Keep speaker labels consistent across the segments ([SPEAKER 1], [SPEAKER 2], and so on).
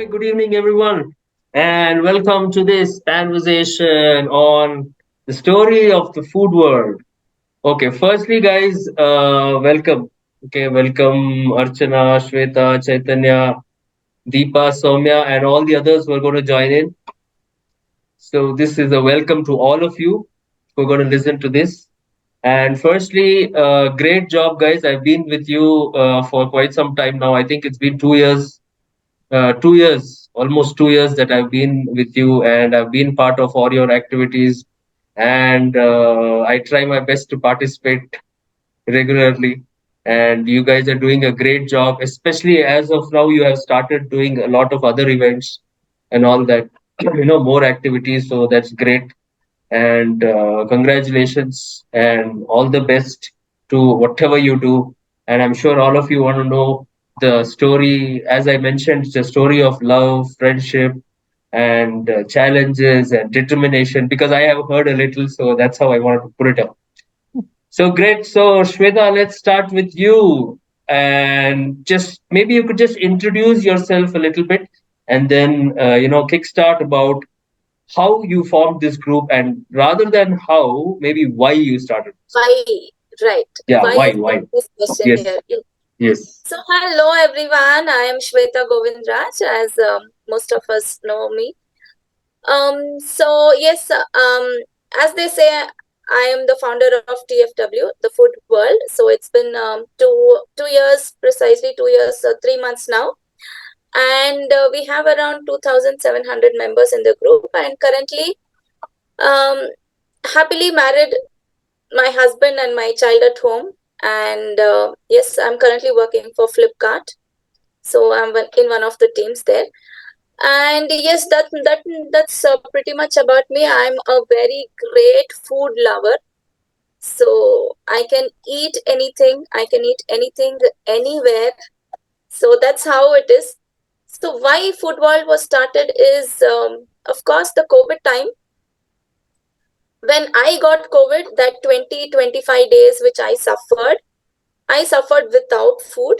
[SPEAKER 1] Hi, good evening, everyone, and welcome to this conversation on the story of the food world. Okay, firstly, guys, welcome. Okay, welcome Archana, Shweta, Chaitanya, Deepa, Soumya, and all the others who are going to join in. So, this is a welcome to all of you who are going to listen to this. And firstly, great job, guys. I've been with you for quite some time now. I think it's been 2 years 2 years, almost 2 years that I've been with you, and I've been part of all your activities. And I try my best to participate regularly. And you guys are doing a great job, especially as of now. You have started doing a lot of other events and all that, more activities. So that's great. And congratulations and all the best to whatever you do. And I'm sure all of you want to know the story. As I mentioned, it's a story of love, friendship, and challenges and determination, because I have heard a little, so that's how I wanted to put it up. So great. So Shweta, let's start with you, and just maybe you could just introduce yourself a little bit, and then kickstart about how you formed this group, and rather than how, maybe why you started.
[SPEAKER 2] Why? Right.
[SPEAKER 1] Yeah,
[SPEAKER 2] Why is
[SPEAKER 1] why?
[SPEAKER 2] this question
[SPEAKER 1] Yes,
[SPEAKER 2] here?
[SPEAKER 1] yes.
[SPEAKER 2] So, hello everyone. I am Shweta Govindraj, as most of us know me. Yes, as they say, I am the founder of TFW, the Food World. So it's been 2 years, precisely 2 years, 3 months now, and we have around 2,700 members in the group, and currently, um, happily married, my husband and my child at home. And yes, I'm currently working for Flipkart, so in one of the teams there. And yes, that's pretty much about me. I'm a very great food lover, so I can eat anything. I can eat anything anywhere. So that's how it is. So why Food World was started is, of course, the COVID time. When I got COVID, that 20-25 days which I suffered without food.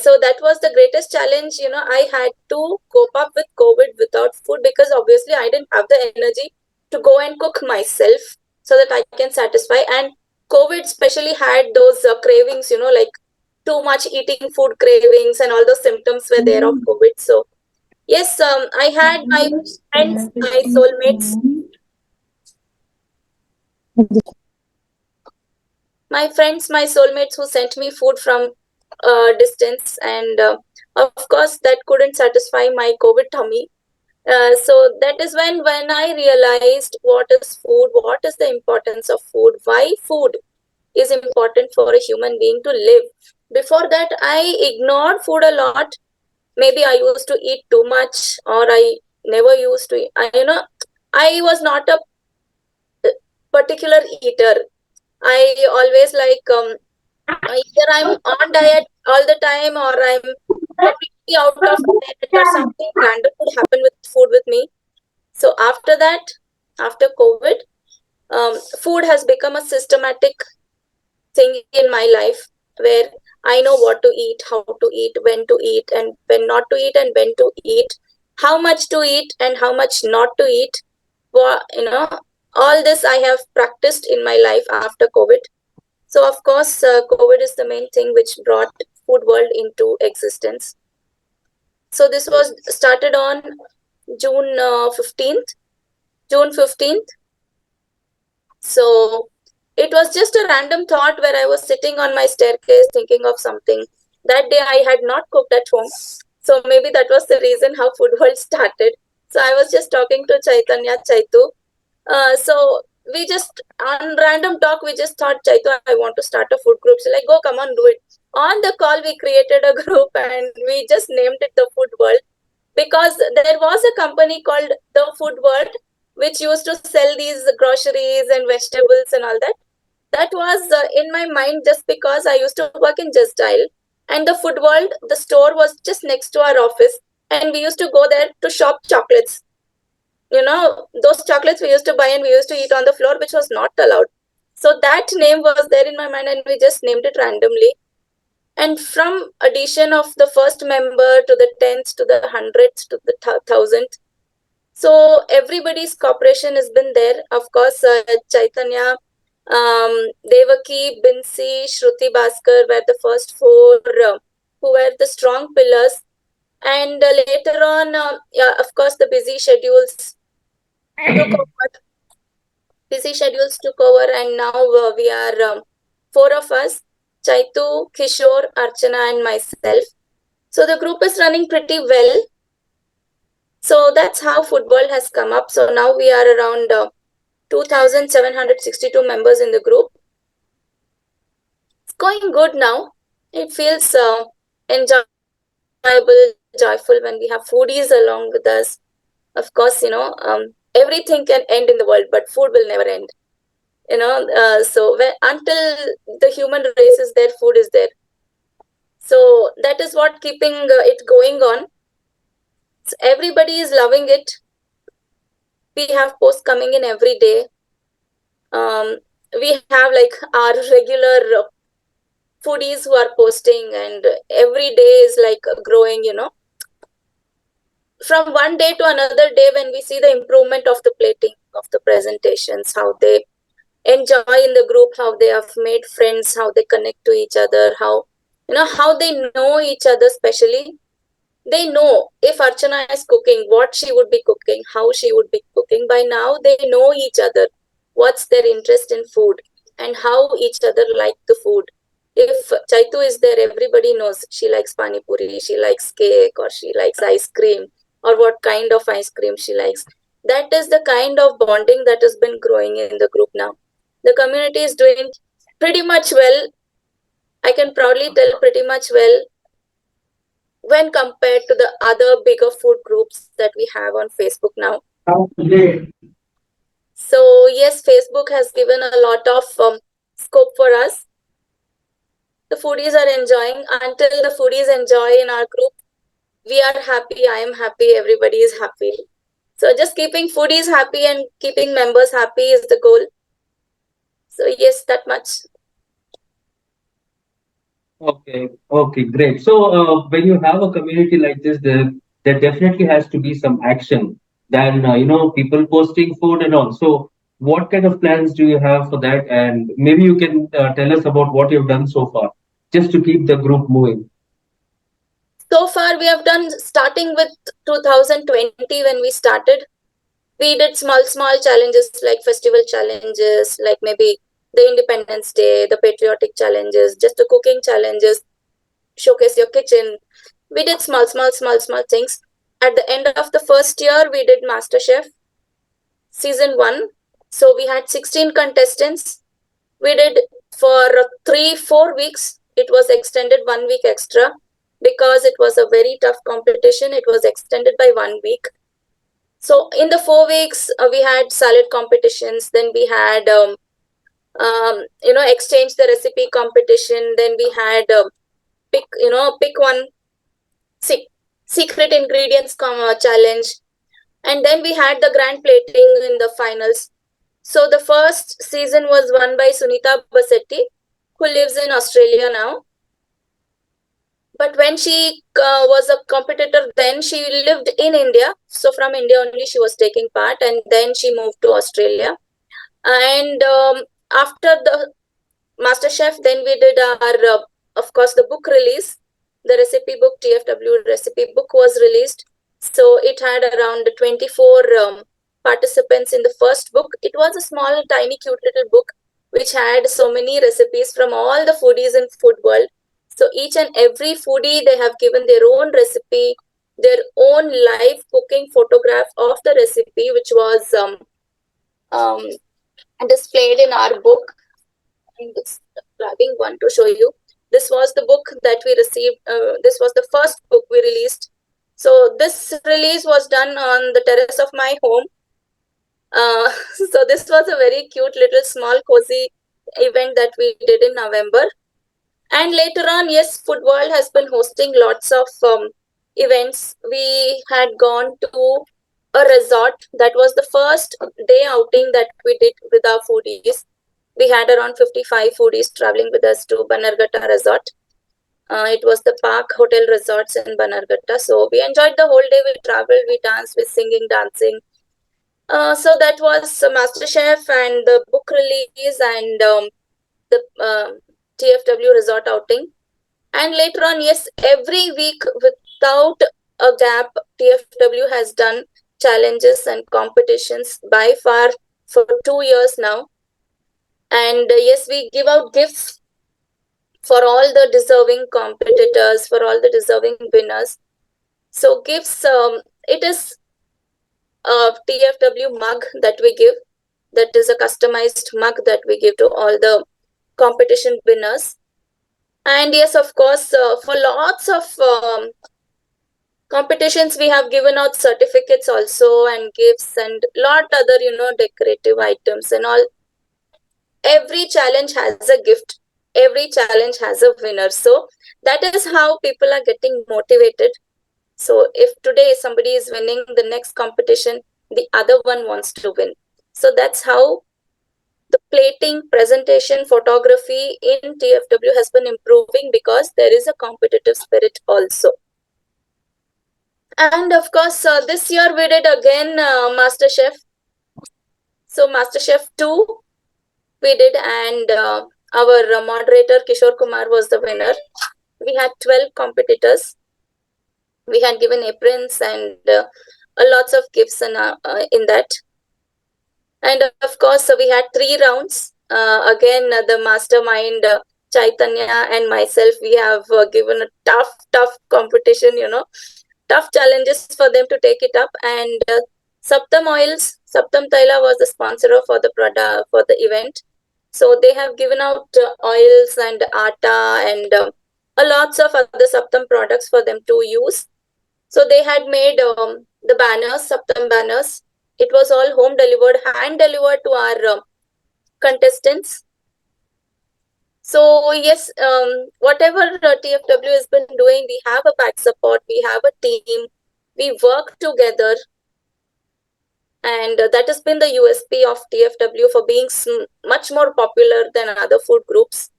[SPEAKER 2] So that was the greatest challenge. I had to cope up with COVID without food, because obviously I didn't have the energy to go and cook myself so that I can satisfy. And COVID especially had those cravings, like too much eating food cravings, and all those symptoms were there of COVID. So yes, I had my friends, my soulmates, my soulmates who sent me food from distance, and of course that couldn't satisfy my COVID tummy. So that is when I realized what is food, what is the importance of food, why food is important for a human being to live. Before that, I ignored food a lot. Maybe I used to eat too much, or I never used to I was not a particular eater. I always like, either I'm on diet all the time, or I'm completely out of diet, or something random would happen with food with me. So after that, after COVID, food has become a systematic thing in my life, where I know what to eat, how to eat, when to eat, and when not to eat, and when to eat, how much to eat, and how much not to eat. All this I have practiced in my life after COVID. So of course, COVID is the main thing which brought food world into existence. So this was started on June 15th. June 15th. So it was just a random thought, where I was sitting on my staircase thinking of something. That day I had not cooked at home. So maybe that was the reason how food world started. So I was just talking to Chaitanya, Chaitu. So we just, on random talk, we just thought, Chaitu, I want to start a food group. So like, go, come on, do it. On the call, we created a group, and we just named it the Food World, because there was a company called the Food World which used to sell these groceries and vegetables and all that. That was in my mind, just because I used to work in Just Dial, and the Food World, the store was just next to our office, and we used to go there to shop chocolates. Those chocolates we used to buy and we used to eat on the floor, which was not allowed. So that name was there in my mind, and we just named it randomly. And from addition of the first member to the 10th to the 100th to the 1000th, so everybody's cooperation has been there. Of course, Chaitanya, Devaki, Binsi, Shruti Bhaskar were the first four who were the strong pillars. And later on, yeah, of course, the took over. Busy schedules took over, and now we are four of us: Chaitu, Kishore, Archana, and myself. So the group is running pretty well. So that's how football has come up. So now we are around 2,762 members in the group. It's going good now. It feels enjoyable, joyful when we have foodies along with us. Of course, everything can end in the world, but food will never end. Until the human race is there, food is there. So that is what keeping it going on. So everybody is loving it. We have posts coming in every day. We have like our regular foodies who are posting, and every day is like growing, from one day to another day, when we see the improvement of the plating, of the presentations, how they enjoy in the group, how they have made friends, how they connect to each other, how they know each other. Especially, they know if Archana is cooking, what she would be cooking, how she would be cooking. By now they know each other, what's their interest in food, and how each other like the food. If Chaitu is there, everybody knows she likes pani puri, she likes cake, or she likes ice cream, or what kind of ice cream she likes. That is the kind of bonding that has been growing in the group now. The community is doing pretty much well. I can proudly tell pretty much well when compared to the other bigger food groups that we have on Facebook now. So, yes, Facebook has given a lot of scope for us. The foodies are enjoying. Until the foodies enjoy in our group, we are happy, I am happy, everybody is happy. So, just keeping foodies happy and keeping members happy is the goal. So, yes, that much.
[SPEAKER 1] Okay, great. So when you have a community like this, there definitely has to be some action. Then people posting food and all. So what kind of plans do you have for that? And maybe you can tell us about what you've done so far, just to keep the group moving.
[SPEAKER 2] So far, we have done starting with 2020 when we started. We did small challenges like festival challenges, like maybe the Independence Day, the patriotic challenges, just the cooking challenges, showcase your kitchen. We did small things. At the end of the first year, we did MasterChef season 1. So we had 16 contestants. We did for 3-4 weeks. It was extended 1 week extra because it was a very tough competition. It was extended by 1 week. So in the 4 weeks, we had salad competitions. Then we had exchange the recipe competition. Then we had pick one secret ingredients challenge. And then we had the grand plating in the finals. So the first season was won by Sunita Basetti, who lives in Australia now. But when she was a competitor, then she lived in India. So from India only she was taking part, and then she moved to Australia. And after the MasterChef, then we did of course, the book release. The recipe book, TFW recipe book, was released. So it had around 24 participants in the first book. It was a small, tiny, cute little book which had so many recipes from all the foodies in food world. So each and every foodie, they have given their own recipe, their own live cooking photograph of the recipe, which was um, displayed in our book. I'm just grabbing one to show you. This was the book that we received. This was the first book we released. So this release was done on the terrace of my home. So this was a very cute little small cozy event that we did in November. And later on, yes, Food World has been hosting lots of events. We had gone to a resort. That was the first day outing that we did with our foodies. We had around 55 foodies traveling with us to Bannerghatta Resort. It was the Park Hotel Resorts in Banarghatta. So we enjoyed the whole day. We traveled, we danced, we singing, dancing. So that was MasterChef and the book release and the TFW resort outing. And later on, yes, every week without a gap, TFW has done challenges and competitions by far for 2 years now. And yes, we give out gifts for all the deserving competitors, for all the deserving winners. So gifts, it is a TFW mug that we give. That is a customized mug that we give to all the competition winners. And yes, of course, for lots of competitions, we have given out certificates also and gifts and lot other decorative items and all. Every challenge has a gift, every challenge has a winner. So that is how people are getting motivated. So if today somebody is winning, the next competition the other one wants to win. So that's how the plating, presentation, photography in TFW has been improving because there is a competitive spirit also. And of course, this year we did again MasterChef. So MasterChef 2 we did, and our moderator Kishore Kumar was the winner. We had 12 competitors. We had given aprons and lots of gifts in that. And of course, we had 3 rounds. Again, the mastermind Chaitanya and myself, we have given a tough competition, tough challenges for them to take it up. And Saptam Oils, Saptam Taila was the sponsor for the product for the event. So they have given out oils and atta and a lots of other Saptam products for them to use. So they had made the banners, Saptam banners. It was all home delivered, hand delivered to our contestants. So yes, whatever TFW has been doing, we have a back support, we have a team, we work together, and that has been the USP of TFW for being much more popular than other food groups.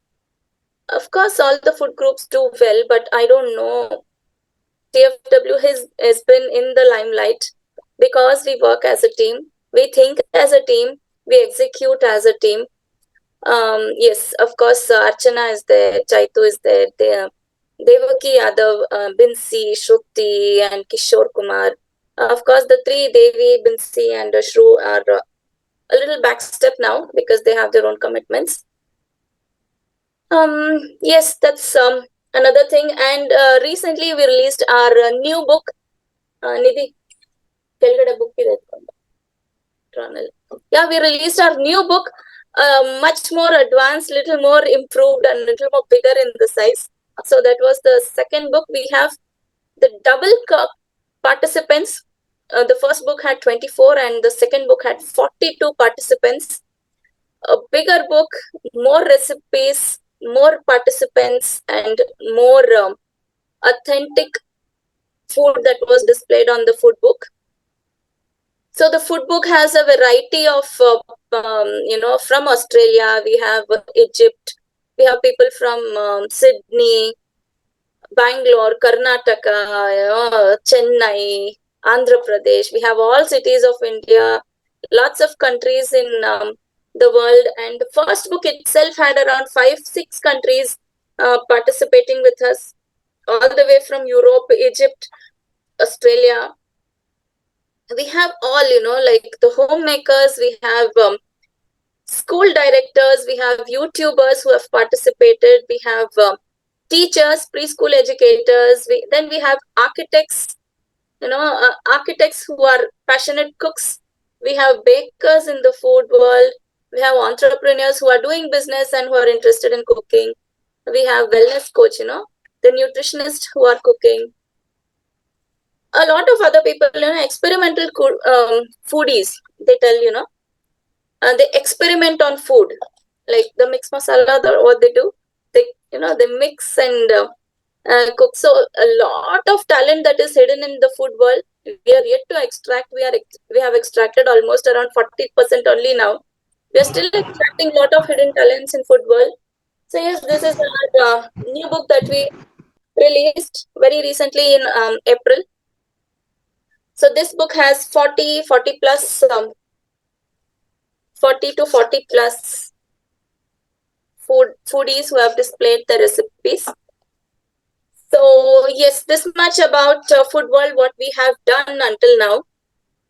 [SPEAKER 2] Of course, all the food groups do well, but I don't know. TFW has been in the limelight because we work as a team, we think as a team, we execute as a team. Yes, of course, Archana is there, Chaitu is there, Devaki Yadav, Binsi, Shruti, and Kishore Kumar. Of course, the three, Devi, Binsi, and Shru, are a little backstep now because they have their own commitments. Yes, that's another thing. And recently, we released our new book, Nidhi. ಕೆಳಗಡೆ book ಇದೆ yeah, we released our new book, much more advanced, little more improved, and little more bigger in the size. So that was the second book. We have the double participants. The first book had 24 and the second book had 42 participants. A bigger book, more recipes, more participants, and more authentic food that was displayed on the food book. So the food book has a variety of, from Australia, we have Egypt, we have people from Sydney, Bangalore, Karnataka, Chennai, Andhra Pradesh. We have all cities of India, lots of countries in the world. And the first book itself had around 5-6 countries participating with us, all the way from Europe, Egypt, Australia. We have all, like the homemakers, we have school directors, we have YouTubers who have participated, we have teachers, preschool educators, then we have architects, architects who are passionate cooks, we have bakers in the food world, we have entrepreneurs who are doing business and who are interested in cooking, we have wellness coach, the nutritionists who are cooking, a lot of other people, experimental foodies, they tell, they experiment on food, like the mix masala, what they do, they, they mix and cook. So a lot of talent that is hidden in the food world, we are yet to extract. We have extracted almost around 40% only now. We are still extracting a lot of hidden talents in food world. So yes, this is our new book that we released very recently in April. So this book has 40 plus 40 to 40 plus foodies who have displayed the recipes. So yes, this much about food world what we have done until now,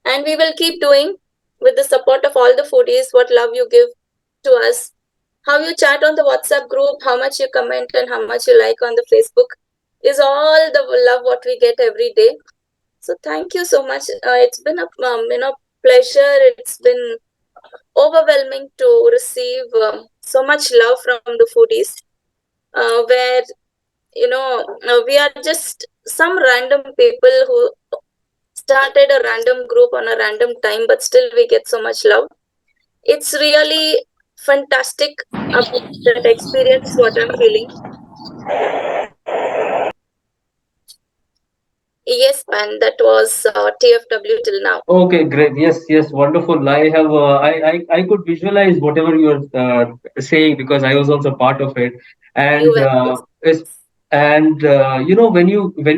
[SPEAKER 2] and we will keep doing with the support of all the foodies. What love you give to us, how you chat on the WhatsApp group, how much you comment, and how much you like on the Facebook is all the love what we get every day. So thank you so much. It's been a pleasure. It's been overwhelming to receive so much love from the foodies. Where we are just some random people who started a random group on a random time, but still we get so much love. It's really fantastic about that experience. What I'm feeling. Yes, man, that was TFW till now.
[SPEAKER 1] Okay, great. Yes, yes, wonderful. I could visualize whatever you're saying because I was also part of it,
[SPEAKER 2] You
[SPEAKER 1] and
[SPEAKER 2] were, yes.
[SPEAKER 1] when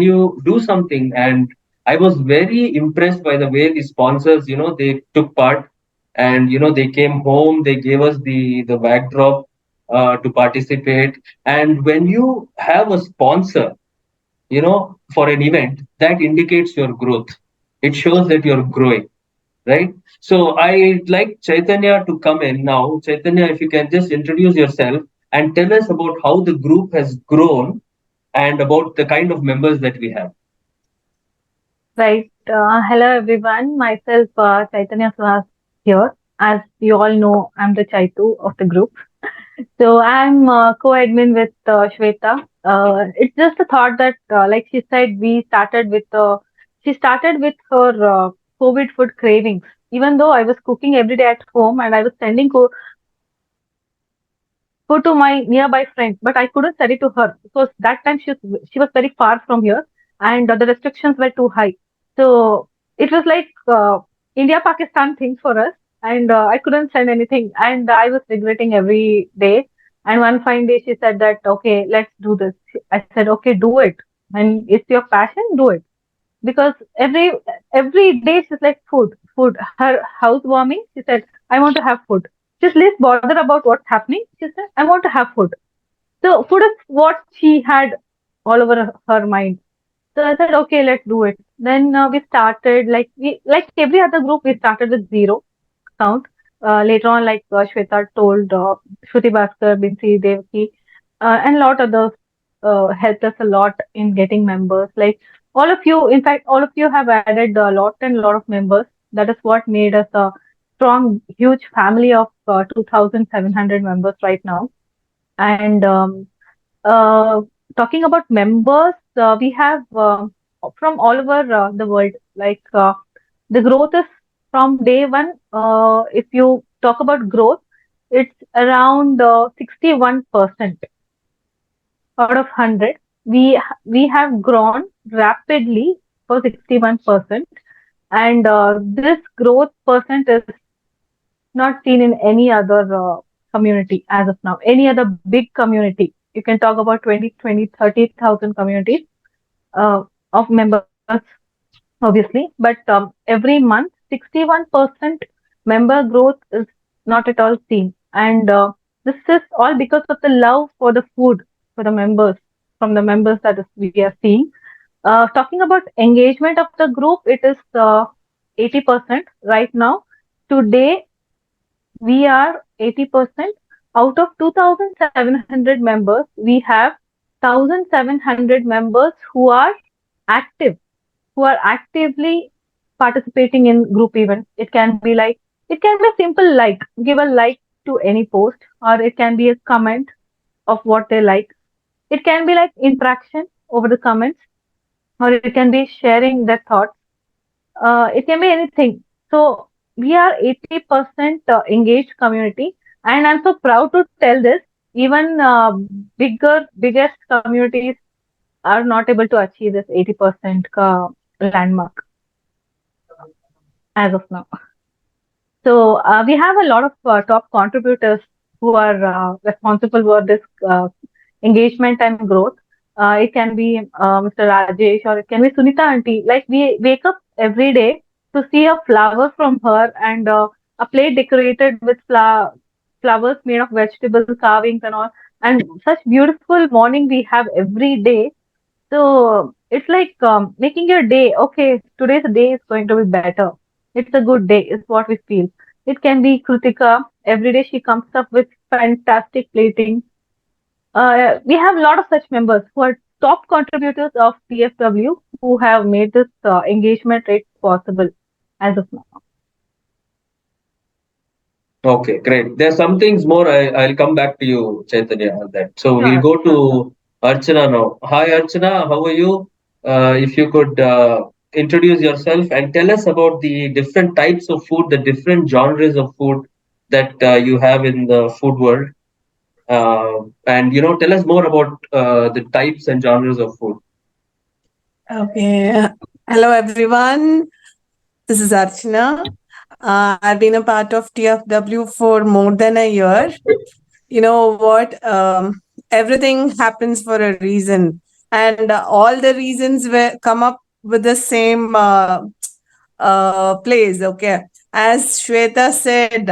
[SPEAKER 1] you do something, and I was very impressed by the way the sponsors, they took part, and they came home, they gave us the backdrop to participate, and when you have a sponsor, for an event, that indicates your growth. It shows that you're growing, right? So I'd like Chaitanya to come in now. Chaitanya, if you can just introduce yourself and tell us about how the group has grown and about the kind of members that we have.
[SPEAKER 3] Right. Hello, everyone. Myself, Chaitanya Suhas here. As you all know, I'm the Chaitu of the group. So I'm co-admin with Shweta. It's just a thought that, like she said, she started with her COVID food cravings. Even though I was cooking every day at home and I was sending food to my nearby friend, but I couldn't send it to her because that time she was very far from here, and the restrictions were too high. So it was like India Pakistan thing for us, and I couldn't send anything, and I was regretting every day. And one fine day, she said that okay, let's do this. I said okay, do it, and it's your passion, do it, because every day she's like food. Her housewarming, she said, I want to have food. She's least bothered about what's happening. She said, I want to have food. So food is what she had all over her mind. So I said, okay, let's do it. Then we started like every other group. We started with zero count. Later on, like Shweta told, Shruti Bhaskar, Binsi Devki, and a lot others helped us a lot in getting members. Like all of you, in fact, all of you have added a lot and a lot of members. That is what made us a strong, huge family of 2,700 members right now. And uh, talking about members, we have from all over the world. Like the growth is from day one. If you talk about growth, it's around 61% out of 100. We have grown rapidly for 61%, and this growth percent is not seen in any other community as of now. Any other big community, you can talk about 20, 20, 30,000 communities of members, obviously. But every month, 61% member growth is not at all seen. And this is all because of the love for the food for the members, from the members that is, we are seeing. Talking about engagement of the group, it is 80% right now. Today, we are 80%. Out of 2,700 members, we have 1,700 members who are actively participating in group events. It can be a simple like, give a like to any post, or it can be a comment of what they like. It can be like interaction over the comments, or it can be sharing their thoughts. It can be anything. So we are 80% engaged community, and I'm so proud to tell this. Even biggest communities are not able to achieve this 80% landmark as of now. So we have a lot of top contributors who are responsible for this engagement and growth. It can be Mr. Rajesh, or it can be Sunita auntie. Like we wake up every day to see a flower from her, and a plate decorated with flowers made of vegetable carvings and all. And such beautiful morning we have every day. So it's like making your day. Okay, today's day is going to be better. It's a good day, is what we feel. It can be Kritika. Every day she comes up with fantastic plating. We have a lot of such members who are top contributors of TFW who have made this engagement rate possible as of now.
[SPEAKER 1] Okay, great. There's some things more. I'll come back to you, Chaitanya, on that. So we'll
[SPEAKER 3] Sure,
[SPEAKER 1] go
[SPEAKER 3] sure.
[SPEAKER 1] to Archana now. Hi, Archana. How are you? If you could introduce yourself and tell us about the different types of food, the different genres of food that you have in the food world. And tell us more about the types and genres of food.
[SPEAKER 4] Okay. Hello, everyone. This is Archana. I've been a part of TFW for more than a year. You know what? Everything happens for a reason, and all the reasons come up with the same place. Okay. As Shweta said,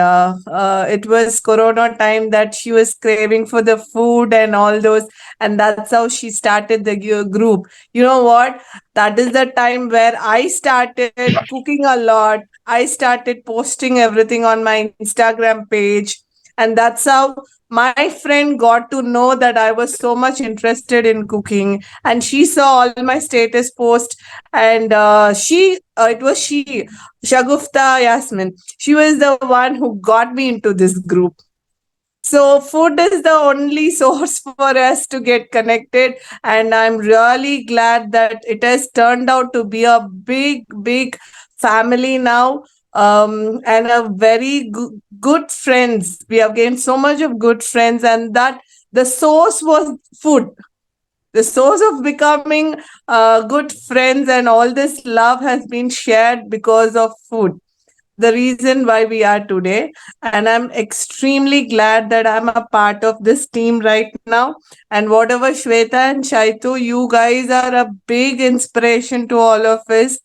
[SPEAKER 4] it was Corona time that she was craving for the food and all those, and that's how she started the group. You know what? That is the time where I started cooking a lot. I started posting everything on my Instagram page, and that's how my friend got to know that I was so much interested in cooking, and she saw all my status posts, and it was she, Shagufta Yasmin. She was the one who got me into this group. So food is the only source for us to get connected, and I'm really glad that it has turned out to be a big family now, and a very good friends. We have gained so much of good friends, and that the source was food. The source of becoming good friends and all this love has been shared because of food, the reason why we are today. And I'm extremely glad that I'm a part of this team right now. And whatever Shweta and Shaitu, you guys are a big inspiration to all of us,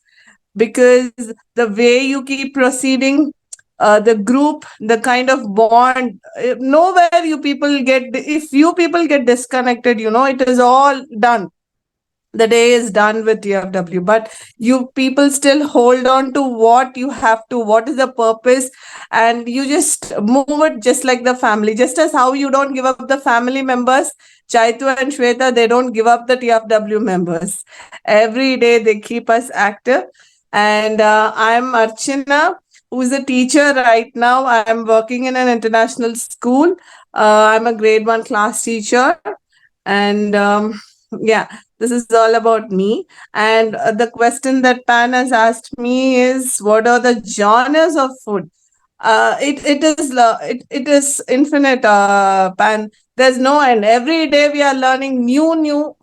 [SPEAKER 4] because the way you keep proceeding, the group, the kind of bond, nowhere you people get, if you people get disconnected, it is all done. The day is done with TFW, but you people still hold on to what you have to, what is the purpose, and you just move it just like the family. Just as how you don't give up the family members, Chaitu and Shweta, they don't give up the TFW members. Every day they keep us active. And I'm Archana, who is a teacher right now. I'm working in an international school. I'm a grade 1 class teacher. And yeah, this is all about me. And the question that Pan has asked me is, what are the genres of food? It is infinite, Pan. There's no end. Every day we are learning new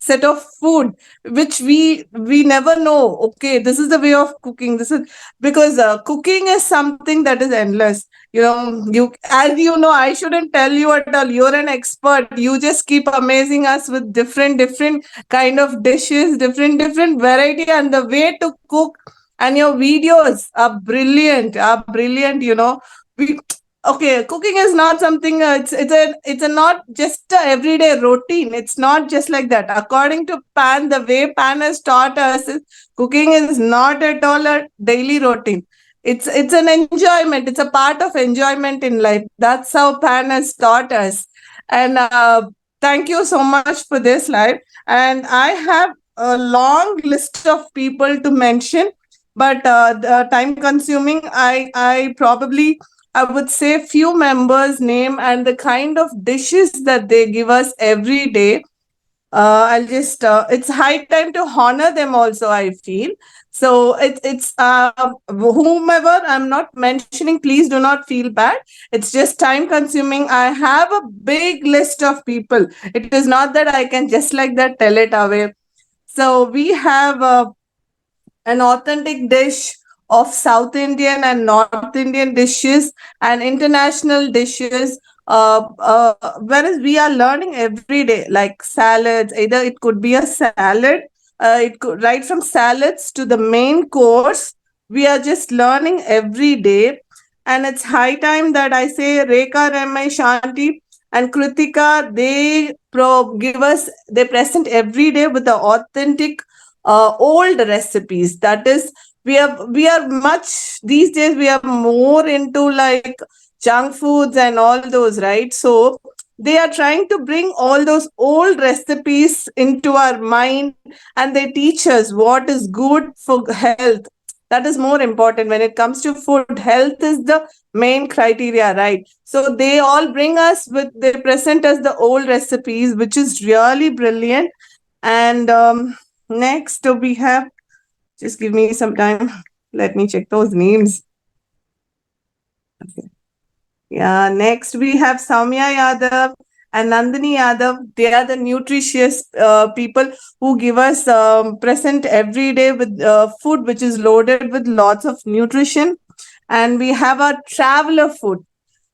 [SPEAKER 4] set of food which we never know. Okay, this is the way of cooking. This is because cooking is something that is endless. You, as you know, I shouldn't tell you at all, you're an expert. You just keep amazing us with different kind of dishes, different variety, and the way to cook. And your videos are brilliant. We Okay, cooking is not something, it's a not just a everyday routine. It's not just like that. According to Pan, the way Pan has taught us is, cooking is not at all a daily routine. It's an enjoyment. It's a part of enjoyment in life. That's how Pan has taught us. And thank you so much for this live. And I have a long list of people to mention, but the time consuming. I probably, I would say, few members' name and the kind of dishes that they give us every day. It's high time to honor them also, I feel. So it's whomever I'm not mentioning, please do not feel bad. It's just time consuming. I have a big list of people. It is not that I can just like that tell it away. So we have an authentic dish of South Indian and North Indian dishes and international dishes Whereas we are learning every day, like salads. Either it could be a salad, it could right from salads to the main course. We are just learning every day, and it's high time that I say Rekha, Ramai, Shanti, and Kritika. Give us, they present every day with the authentic old recipes. That is, we are much these days. We are more into like junk foods and all those, right? So they are trying to bring all those old recipes into our mind, and they teach us what is good for health. That is more important when it comes to food. Health is the main criteria, right? So they all bring us with, they present us the old recipes, which is really brilliant. And next we have, just give me some time, let me check those names. Yeah, next we have Soumya Yadav and Nandini Yadav. They are the nutritious people who give us present every day with food which is loaded with lots of nutrition. And we have our traveler food.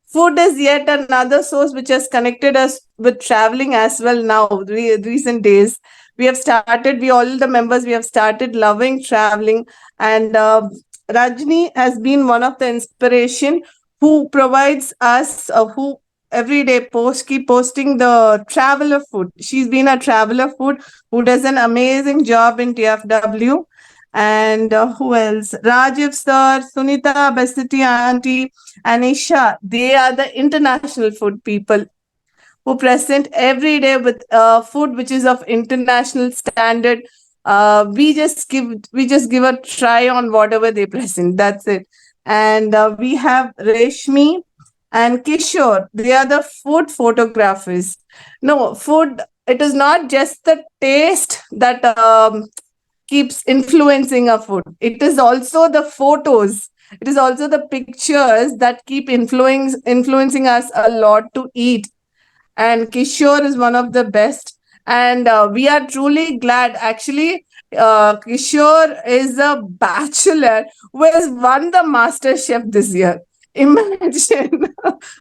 [SPEAKER 4] Food is yet another source which has connected us with traveling as well now, recent days. We have started, we all the members, we have started loving traveling. And Rajni has been one of the inspiration who provides us, who every day keep posting the traveler food. She's been a traveler food who does an amazing job in TFW. And who else? Rajiv sir, Sunita Basiti auntie, Anisha, they are the international food people who present every day with food which is of international standard. We just give a try on whatever they present. That's it. And we have Reshmi and Kishore. They are the food photographers. No, food. It is not just the taste that keeps influencing our food. It is also the photos. It is also the pictures that keep influencing us a lot to eat. And Kishore is one of the best. And we are truly glad. Actually, Kishore is a bachelor who has won the Master Chef this year. Imagine,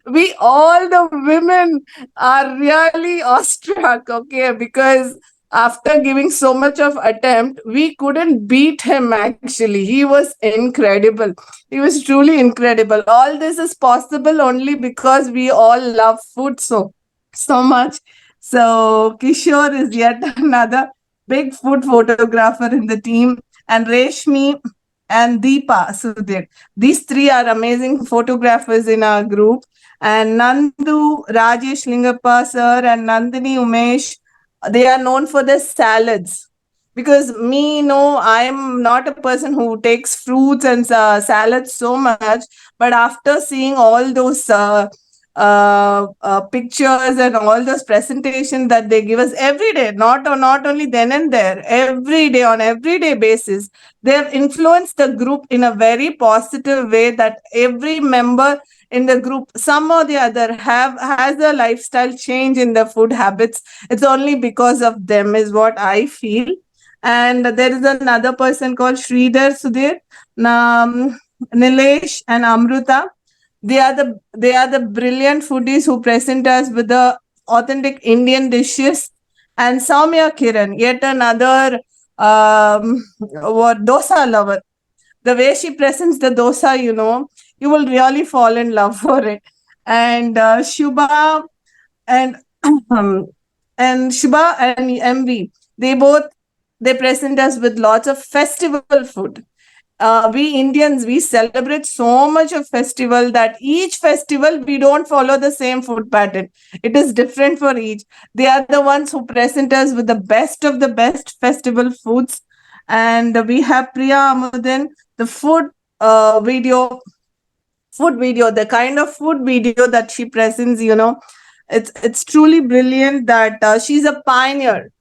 [SPEAKER 4] we all the women are really awestruck, okay, because after giving so much of attempt, we couldn't beat him. Actually, he was incredible. He was truly incredible. All this is possible only because we all love food so much. So Kishore is yet another big food photographer in the team, and Reshmi and Deepa Sudhir. These three are amazing photographers in our group. And Nandu, Rajesh Lingappa sir, and Nandini Umesh, they are known for their salads. Because me, no, I'm not a person who takes fruits and salads so much. But after seeing all those pictures and all those presentations that they give us every day, not only then and there, every day on everyday basis, they have influenced the group in a very positive way. That every member in the group, some or the other, have has a lifestyle change in their food habits. It's only because of them, is what I feel. And there is another person called Sridhar Sudhir, Nilesh and Amruta. They are the brilliant foodies who present us with the authentic Indian dishes. And Soumya Kiran, yet another dosa lover. The way she presents the dosa, you will really fall in love for it. And Shubha and and Shubha and MV, they present us with lots of festival food. We Indians, we celebrate so much of festival that each festival we don't follow the same food pattern. It is different for each. They are the ones who present us with the best of the best festival foods. And we have Priya Amudan, the video, the kind of food video that she presents. It's truly brilliant that she's a pioneer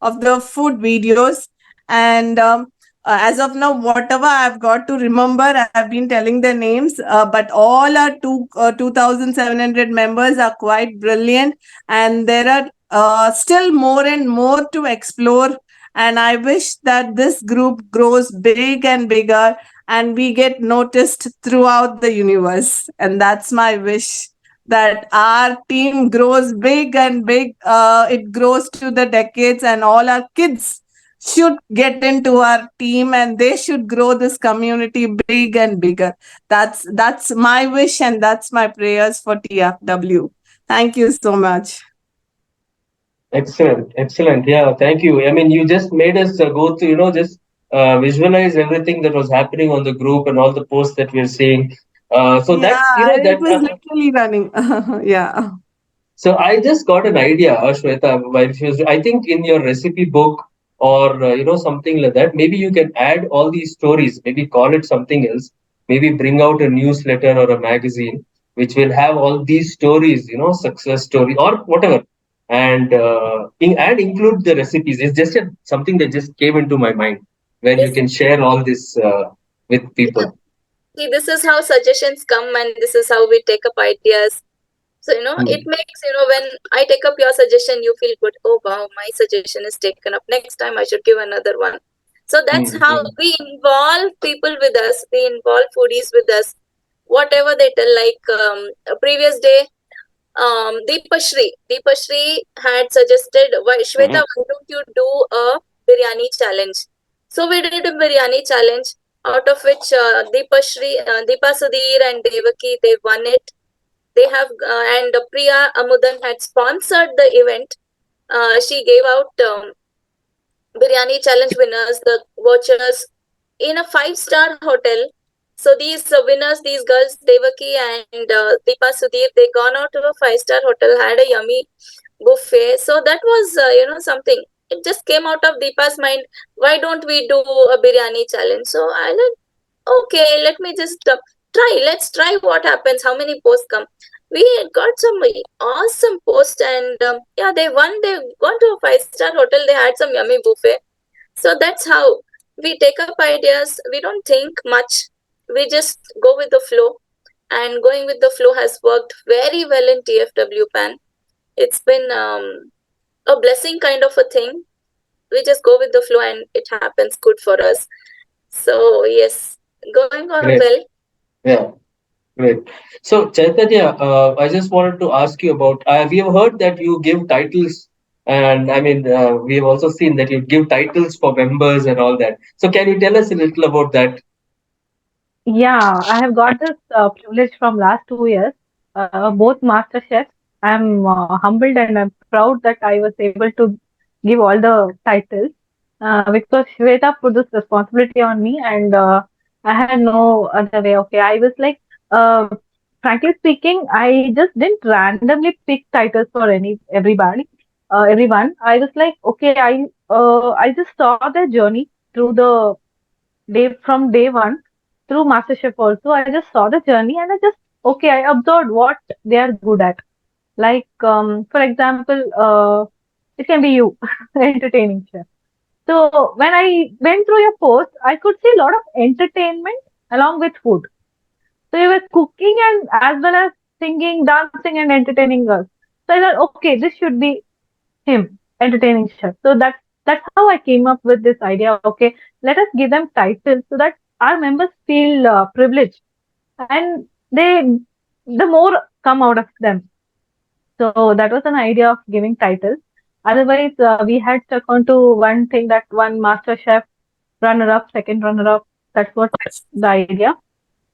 [SPEAKER 4] of the food videos. And as of now, whatever I've got to remember, I've been telling their names. But all our 2,700 members are quite brilliant, and there are still more and more to explore. And I wish that this group grows big and bigger, and we get noticed throughout the universe. And that's my wish. that our team grows big and big. It grows to the decades, and all our kids should get into our team, and they should grow this community big and bigger. That's my wish, and that's my prayers for TFW. Thank you so much.
[SPEAKER 1] Excellent, excellent. Yeah, thank you. I mean, you just made us go through, just visualize everything that was happening on the group and all the posts that we're seeing. So
[SPEAKER 4] Yeah,
[SPEAKER 1] that's,
[SPEAKER 4] it was literally running. Yeah.
[SPEAKER 1] so I just got an idea, Shweta. I think in your recipe book or something like that, maybe you can add all these stories. Maybe call it something else. Maybe bring out a newsletter or a magazine which will have all these stories, success story or whatever, and include the recipes. It's just something that just came into my mind where you
[SPEAKER 2] Yes.
[SPEAKER 1] can share all this with
[SPEAKER 2] Yeah.
[SPEAKER 1] people.
[SPEAKER 2] See, this is how suggestions come, and this is how we take up ideas. So, it
[SPEAKER 1] Hmm.
[SPEAKER 2] makes, when I take up your suggestion, you feel good. Oh, wow, my suggestion is taken up. Next time I should give another one. So that's
[SPEAKER 1] Hmm.
[SPEAKER 2] how
[SPEAKER 1] Hmm.
[SPEAKER 2] we involve people with us. We involve foodies with us. Whatever they tell, like a previous day, Deepashri had suggested, why Shweta,
[SPEAKER 1] Hmm.
[SPEAKER 2] why don't you do a biryani challenge? So we did a biryani challenge, out of which Deepa Sudhir and Devaki, they won it. They have and Priya Amudan had sponsored the event. She gave out biryani challenge winners the vouchers in a five-star hotel. So these winners, these girls, Devaki and Deepa Sudhir, they gone out to a five-star hotel, had a yummy buffet. So that was something. It just came out of Deepa's mind. Why don't we do a biryani challenge? So I like, okay, let me just try. Let's try what happens. How many posts come? We got some awesome posts, and yeah, they won. They gone to a five-star hotel. They had some yummy buffet. So that's how we take up ideas. We don't think much. We just go with the flow, and going with the flow has worked very well in TFW Pan. It's been a blessing kind of a thing. We just go with the flow, and it happens good for us. So yes, going on
[SPEAKER 1] Great.
[SPEAKER 2] well.
[SPEAKER 1] Yeah. Great. So, Chaitanya, I just wanted to ask you about. We have heard that you give titles, and I mean, we have also seen that you give titles for members and all that. So, can you tell us a little about that?
[SPEAKER 3] Yeah, I have got this privilege from last 2 years, both master chefs. I'm humbled and I'm proud that I was able to give all the titles because Shweta put this responsibility on me, and I had no other way. Okay, I was like, uh, frankly speaking, I just didn't randomly pick titles for everyone. I was like, okay, I just saw their journey through the day one through MasterChef also. I just saw the journey and okay, I observed what they are good at. Like, for example, it can be you, entertaining chef. So when I went through your post, I could see a lot of entertainment along with food. So you were cooking and as well as singing, dancing, and entertaining us. So I thought, okay, this should be him, entertaining chef. So that's how I came up with this idea. Okay, let us give them titles so that our members feel privileged, and the more come out of them. So that was an idea of giving titles. Otherwise, we had stuck on to one thing, that one master chef, runner up, second runner up. That's what the idea.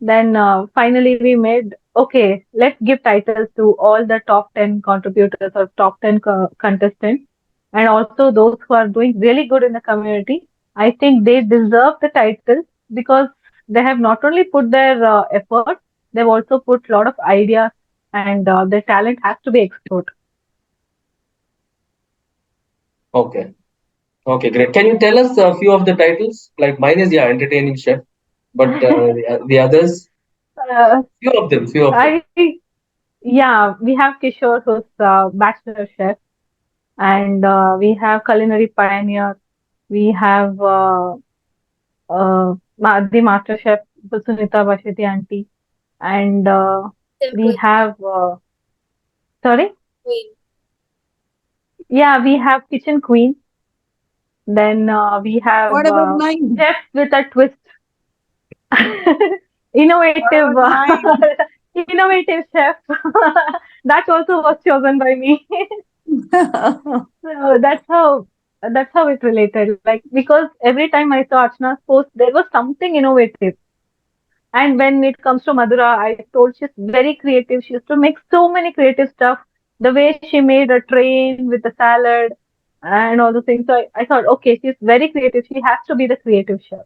[SPEAKER 3] Then finally we made, okay, let's give titles to all the top 10 contributors or top 10 contestants, and also those who are doing really good in the community. I think they deserve the titles because they have not only put their effort, they've also put a lot of ideas, and their talent has to be explored.
[SPEAKER 1] Okay. Okay, great. Can you tell us a few of the titles? Like mine is, yeah, entertaining chef, but the others,
[SPEAKER 3] uh,
[SPEAKER 1] few of them, few of them.
[SPEAKER 3] I Yeah, we have Kishore, who's bachelor chef, and we have culinary pioneer. We have the master chef, Sunita Basheti auntie, and
[SPEAKER 2] Then
[SPEAKER 3] we have sorry,
[SPEAKER 2] queen.
[SPEAKER 3] yeah, we have kitchen queen. Then we
[SPEAKER 4] What
[SPEAKER 3] have
[SPEAKER 4] about mine?
[SPEAKER 3] chef with a twist,
[SPEAKER 4] What
[SPEAKER 3] innovative
[SPEAKER 4] about mine?
[SPEAKER 3] innovative chef. That also was chosen by me. So that's how it related. Like because every time I saw Archana's post, there was something innovative. And when it comes to Madhura, I told she's very creative. She used to make so many creative stuff. The way she made a train with the salad and all those things. So I thought, okay, she's very creative. She has to be the creative chef.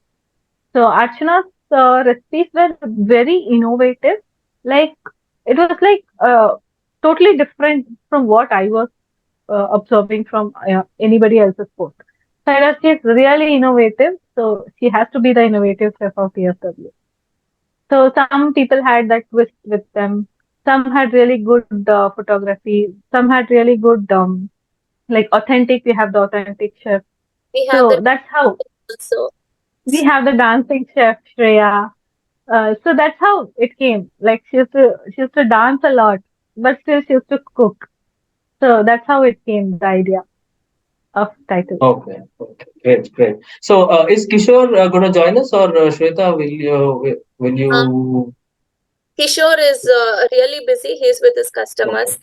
[SPEAKER 3] So Archana's recipes were very innovative. Like it was like totally different from what I was observing from anybody else's post. So I was she's really innovative. So she has to be the innovative chef of TFW. So some people had that twist with them. Some had really good photography. Some had really good like authentic. We have the authentic chef.
[SPEAKER 2] We have
[SPEAKER 3] So
[SPEAKER 2] the
[SPEAKER 3] that's how
[SPEAKER 2] also.
[SPEAKER 3] we have the dancing chef Shreya. So that's how it came. Like she used to dance a lot, but still she used to cook. So that's how it came. The idea of title.
[SPEAKER 1] Okay, okay, great, great. So, is Kishore going to join us, or Shweta, will
[SPEAKER 2] Uh,
[SPEAKER 1] you?
[SPEAKER 2] Kishore is really busy. He's with his
[SPEAKER 1] Okay,
[SPEAKER 2] customers.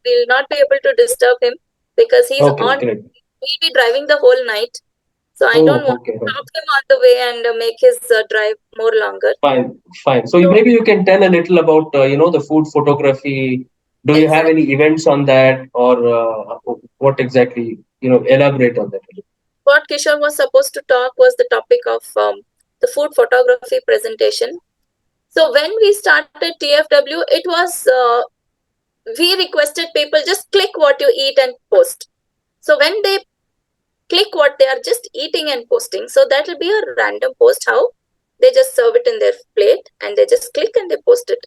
[SPEAKER 2] We'll not be able to disturb him because he's
[SPEAKER 1] okay,
[SPEAKER 2] on.
[SPEAKER 1] great.
[SPEAKER 2] He'll be driving the whole night. So I don't
[SPEAKER 1] Oh,
[SPEAKER 2] want
[SPEAKER 1] okay,
[SPEAKER 2] to
[SPEAKER 1] okay.
[SPEAKER 2] stop him on the way and make his drive more longer.
[SPEAKER 1] Fine, fine. So
[SPEAKER 2] So
[SPEAKER 1] maybe you can tell a little about the food photography. Do you have
[SPEAKER 2] exactly
[SPEAKER 1] any events on that, or what exactly? Elaborate on that a little.
[SPEAKER 2] what Kishore was supposed to talk was the topic of the food photography presentation. So when we started TFW, it was we requested people just click what you eat and post. So when they click what they are just eating and posting, so that will be a random post how they just serve it in their plate and they just click and they post it.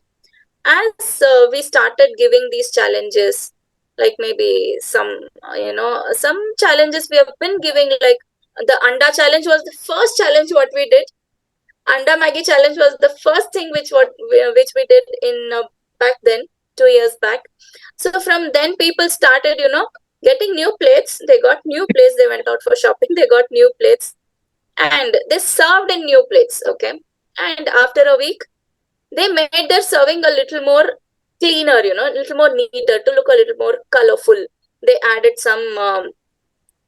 [SPEAKER 2] As we started giving these challenges, like maybe some challenges we have been giving, like the anda challenge was the first challenge what we did. Anda Maggie challenge was the first thing which we did in back then, 2 years back. So from then people started getting new plates. They got new plates. They went out for shopping. They got new plates and they served in new plates. Okay, and after a week they made their serving a little more cleaner, a little more neater, to look a little more colorful. They added some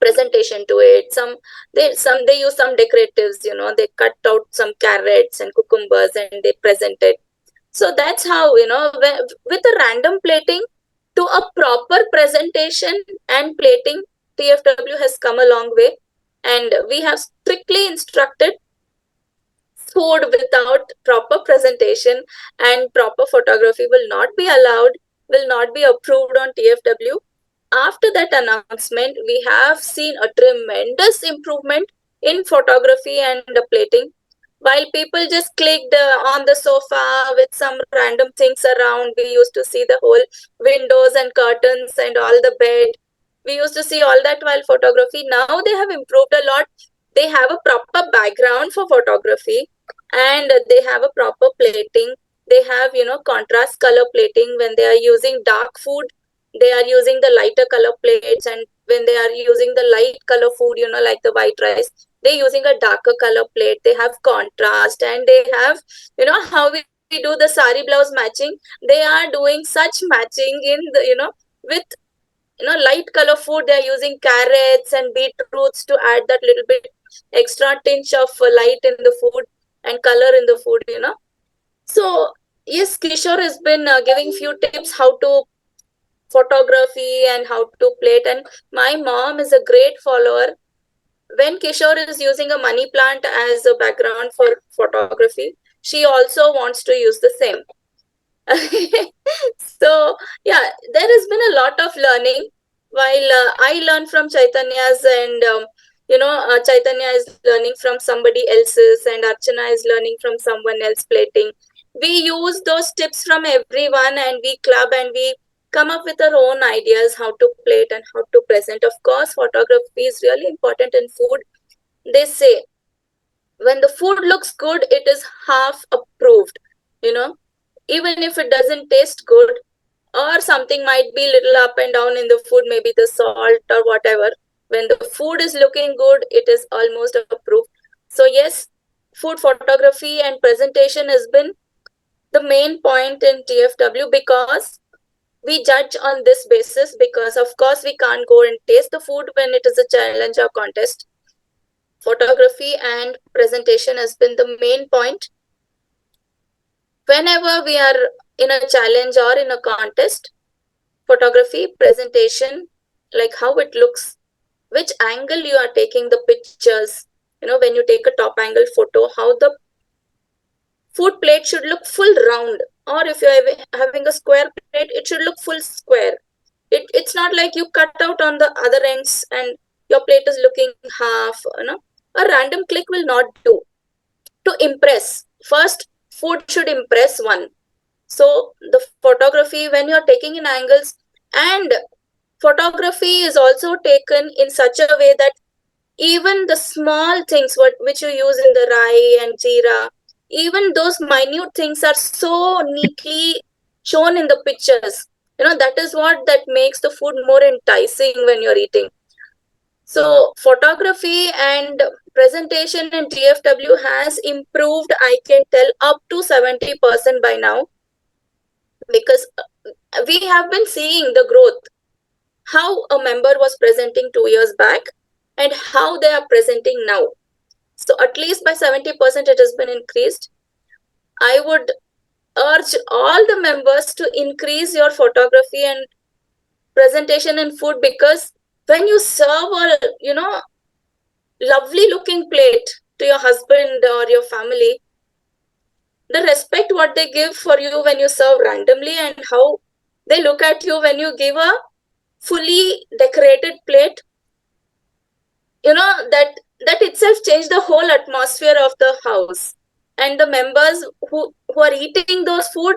[SPEAKER 2] presentation to it. They use some decoratives, they cut out some carrots and cucumbers and they present it. So that's how, with a random plating to a proper presentation and plating, TFW has come a long way. And we have strictly instructed food without proper presentation and proper photography will not be allowed, will not be approved on TFW. After that announcement, we have seen a tremendous improvement in photography and plating. While people just clicked on the sofa with some random things around, we used to see the whole windows and curtains and all the bed. We used to see all that while photography. Now they have improved a lot. They have a proper background for photography and they have a proper plating. They have, contrast color plating. When they are using dark food, they are using the lighter color plates, and when they are using the light color food, like the white rice, they're using a darker color plate. They have contrast, and they have, how we do the sari blouse matching. They are doing such matching in the, with light color food. They are using carrots and beetroots to add that little bit extra tinge of light in the food and color in the food. So yes, Kishore has been giving few tips how to photography and how to plate. And my mom is a great follower. When Kishore is using a money plant as a background for photography, she also wants to use the same. So yeah, there has been a lot of learning. While I learn from Chaitanya's, and Chaitanya is learning from somebody else's, and Archana is learning from someone else plating. We use those tips from everyone and we club and we come up with our own ideas how to plate and how to present. Of course, photography is really important in food. They say when the food looks good, it is half approved. You know, even if it doesn't taste good, or something might be little up and down in the food, maybe the salt or whatever. When the food is looking good, it is almost approved. So yes, food photography and presentation has been the main point in TFW, because we judge on this basis, because of course we can't go and taste the food when it is a challenge or contest. Photography and presentation has been the main point. Whenever we are in a challenge or in a contest, photography, presentation, like how it looks, which angle you are taking the pictures, when you take a top angle photo, how the food plate should look full round, or if you're having a square plate, it should look full square. It's not like you cut out on the other ends and your plate is looking half. A random click will not do to impress. First, food should impress one. So the photography, when you're taking in angles, and photography is also taken in such a way that even the small things which you use in the rai and jeera, even those minute things are so neatly shown in the pictures. That is what that makes the food more enticing when you're eating. So photography and presentation in TFW has improved, I can tell, up to 70% by now, because we have been seeing the growth, how a member was presenting 2 years back and how they are presenting now. So at least by 70% it has been increased. I would urge all the members to increase your photography and presentation in food, because when you serve a lovely looking plate to your husband or your family, the respect what they give for you when you serve randomly, and how they look at you when you give a fully decorated plate, that itself changed the whole atmosphere of the house. And the members who are eating those food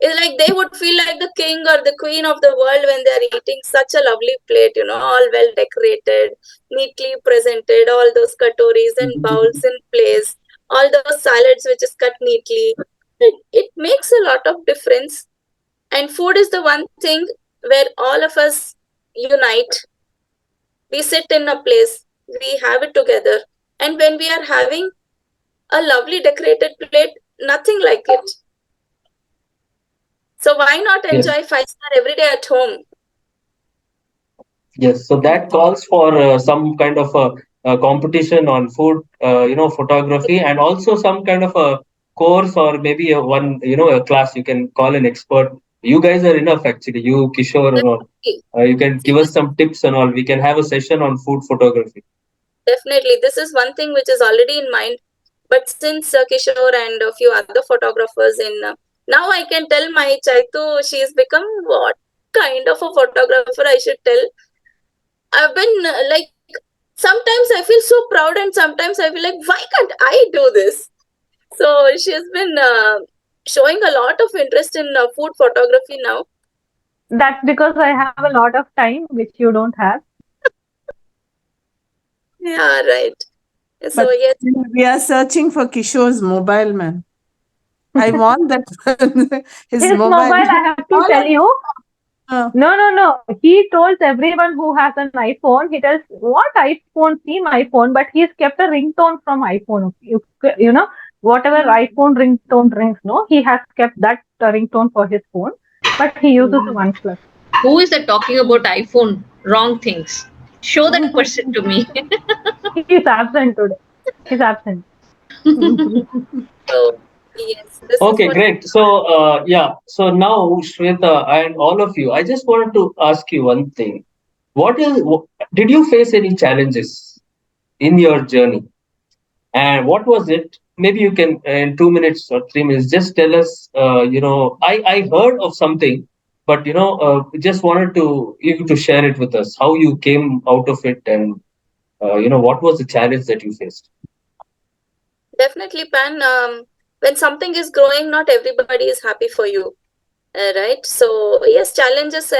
[SPEAKER 2] is like they would feel like the king or the queen of the world when they are eating such a lovely plate, all well decorated, neatly presented, all those katoris and bowls in place, all those salads which is cut neatly. It makes a lot of difference. And food is the one thing where all of us unite. We sit in a place, we have it together, and when we are having a lovely decorated plate, nothing like it. So why not
[SPEAKER 1] Yes.
[SPEAKER 2] enjoy 5 star every day at home?
[SPEAKER 1] Yes, so that calls for some kind of a competition on food, photography, and also some kind of a course, or maybe a one, a class you can call an expert. You guys are enough actually. You, Kishore, and all.
[SPEAKER 2] Definitely.
[SPEAKER 1] You can give us some tips and all. We can have a session on food photography.
[SPEAKER 2] Definitely. This is one thing which is already in mind. But since Kishore and a few other photographers now I can tell my Chaitu, she has become what kind of a photographer, I should tell. I've been like, sometimes I feel so proud and sometimes I feel like, why can't I do this? So she has been showing a lot of interest in food photography now.
[SPEAKER 3] That's because I have a lot of time, which you don't have.
[SPEAKER 2] Yeah, right. So
[SPEAKER 4] But
[SPEAKER 2] yes,
[SPEAKER 4] we are searching for Kishore's mobile, man. I want that his
[SPEAKER 3] His
[SPEAKER 4] mobile.
[SPEAKER 3] mobile, I have to
[SPEAKER 4] All
[SPEAKER 3] tell you.
[SPEAKER 4] uh,
[SPEAKER 3] No, no, no. He tells everyone who has an iPhone, he tells, what iPhone? See my phone. But he's kept a ringtone from iPhone. You know, whatever iPhone ringtone rings, no, he has kept that ringtone for his phone. But he uses a OnePlus.
[SPEAKER 5] Who is that talking about iPhone? Wrong things. Show that person to me.
[SPEAKER 3] He's absent today. He's absent.
[SPEAKER 2] so yes, this is
[SPEAKER 1] Okay,
[SPEAKER 2] what.
[SPEAKER 1] great. So, yeah. So now, Shweta and all of you, I just wanted to ask you one thing. Did you face any challenges in your journey? And what was it? Maybe you can, in 2 minutes or 3 minutes, just tell us. I heard of something, but just wanted to you to share it with us. How you came out of it, and what was the challenge that you faced?
[SPEAKER 2] Definitely, Pan. When something is growing, not everybody is happy for you, right? So yes, challenges.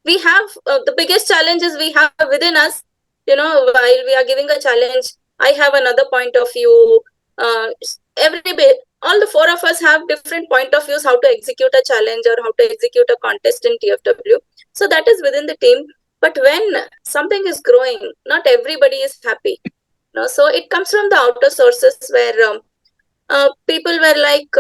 [SPEAKER 2] We have the biggest challenges we have within us. While we are giving a challenge, I have another point of view. All the four of us have different point of views how to execute a challenge or how to execute a contest in TFW. So that is within the team. But when something is growing, not everybody is happy. So it comes from the outer sources where people were like,